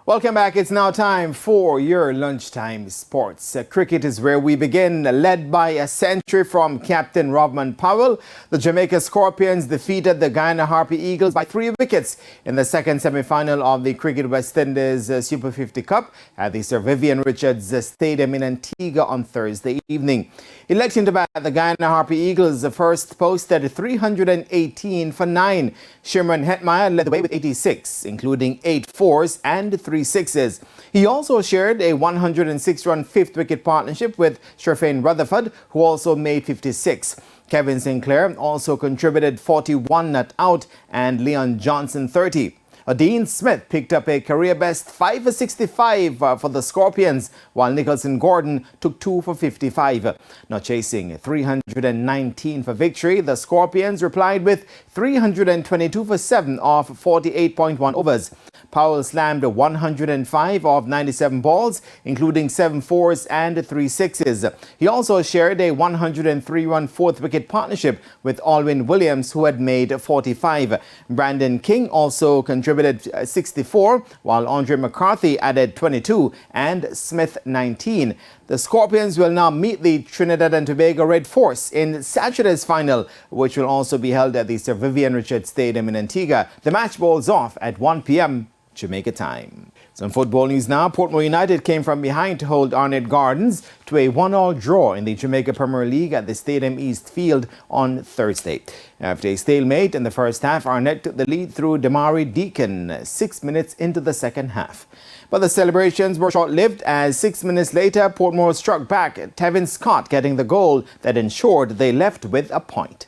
Welcome back. It's now time for your lunchtime sports. Cricket is where we begin. Led by a century from captain Robman Powell, the Jamaica Scorpions defeated the Guyana Harpy Eagles by 3 wickets in the second semi-final of the Cricket West Indies Super 50 Cup at the Sir Vivian Richards Stadium in Antigua on Thursday evening. Electing to bat, the Guyana Harpy Eagles first posted 318 for 9. Shimron Hetmeyer led the way with 86, including 8 fours and 3 sixes. He also shared a 106-run fifth wicket partnership with Sherfane Rutherford, who also made 56. Kevin Sinclair also contributed 41 not out and Leon Johnson 30. Dean Smith picked up a career-best 5 for 65 for the Scorpions, while Nicholson Gordon took 2 for 55. Now chasing 319 for victory, the Scorpions replied with 322 for 7 off 48.1 overs. Powell slammed 105 of 97 balls, including 7 fours and 3 sixes. He also shared a 103-run fourth wicket partnership with Alwyn Williams, who had made 45. Brandon King also contributed 64, while Andre McCarthy added 22 and Smith 19. The Scorpions will now meet the Trinidad and Tobago Red Force in Saturday's final, which will also be held at the Sir Vivian Richards Stadium in Antigua. The match bowls off at 1 p.m. Jamaica time. Some football news now. Portmore United came from behind to hold Arnett Gardens to a 1-1 draw in the Jamaica Premier League at the Stadium East Field on Thursday. After a stalemate in the first half, Arnett took the lead through Damari Deacon 6 minutes into the second half. But the celebrations were short-lived as 6 minutes later, Portmore struck back, Tevin Scott getting the goal that ensured they left with a point.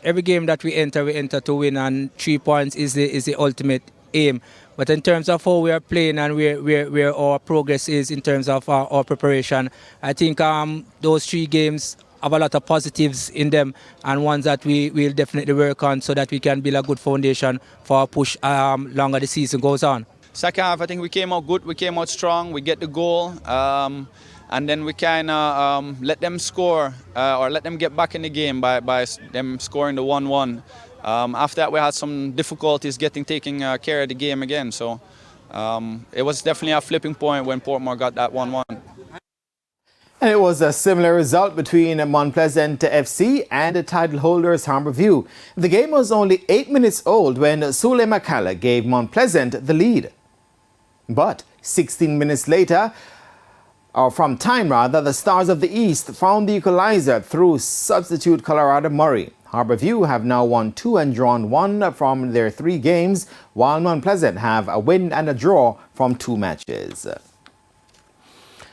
Every game that we enter to win, and 3 points is the ultimate aim. But in terms of how we are playing and where our progress is in terms of our preparation, I think those 3 games have a lot of positives in them, and ones that we will definitely work on so that we can build a good foundation for our push longer the season goes on. Second half, I think we came out good, we came out strong, we get the goal. And then we kind of let them score or let them get back in the game by them scoring the 1-1. After that, we had some difficulties taking care of the game again. So it was definitely a flipping point when Portmore got that 1-1. And it was a similar result between Mount Pleasant FC and the title holders Harbourview. The game was only 8 minutes old when Sule Makala gave Mount Pleasant the lead. But 16 minutes later, from time rather, the Stars of the East found the equalizer through substitute Colorado Murray. Harbourview have now won 2 and drawn 1 from their 3 games, while Mount Pleasant have a win and a draw from 2 matches.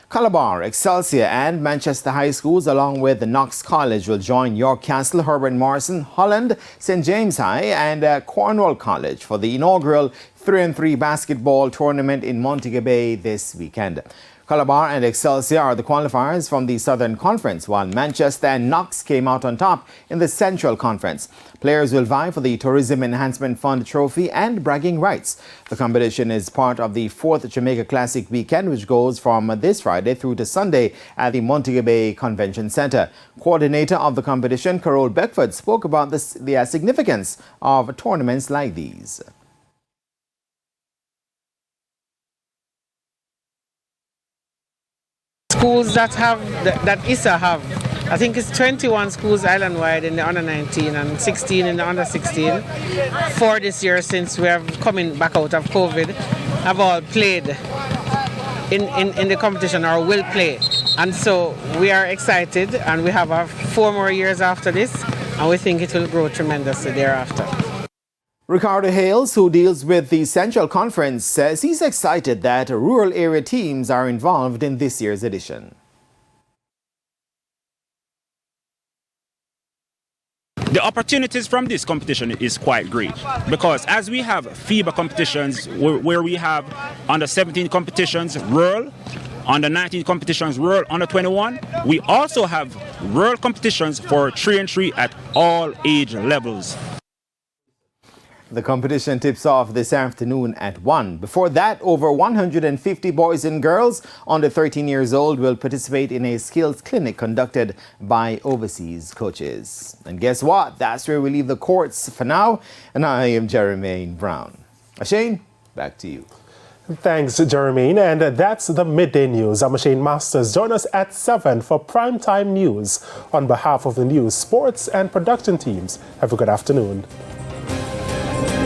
Calabar, Excelsior and Manchester High Schools along with Knox College will join York Castle, Herbert Morrison, Holland, St. James High and Cornwall College for the inaugural 3-on-3 basketball tournament in Montego Bay this weekend. Calabar and Excelsior are the qualifiers from the Southern Conference, while Manchester and Knox came out on top in the Central Conference. Players will vie for the Tourism Enhancement Fund trophy and bragging rights. The competition is part of the 4th Jamaica Classic weekend, which goes from this Friday through to Sunday at the Montego Bay Convention Center. Coordinator of the competition, Carol Beckford, spoke about the significance of tournaments like these. Schools that ISA have, I think it's 21 schools island-wide in the under 19 and 16 in the under 16 for this year, since we have coming back out of COVID, have all played in the competition or will play. And so we are excited, and we have 4 more years after this, and we think it will grow tremendously thereafter. Ricardo Hales, who deals with the Central Conference, says he's excited that rural area teams are involved in this year's edition. The opportunities from this competition is quite great, because as we have FIBA competitions where we have under 17 competitions rural, under 19 competitions rural, under 21, we also have rural competitions for 3-on-3 at all age levels. The competition tips off this afternoon at 1. Before that, over 150 boys and girls under 13 years old will participate in a skills clinic conducted by overseas coaches. And guess what? That's where we leave the courts for now. And I am Jermaine Brown. Shane, back to you. Thanks, Jermaine. And that's the Midday News. I'm Shane Masters. Join us at 7 for Primetime News. On behalf of the news, sports and production teams, have a good afternoon.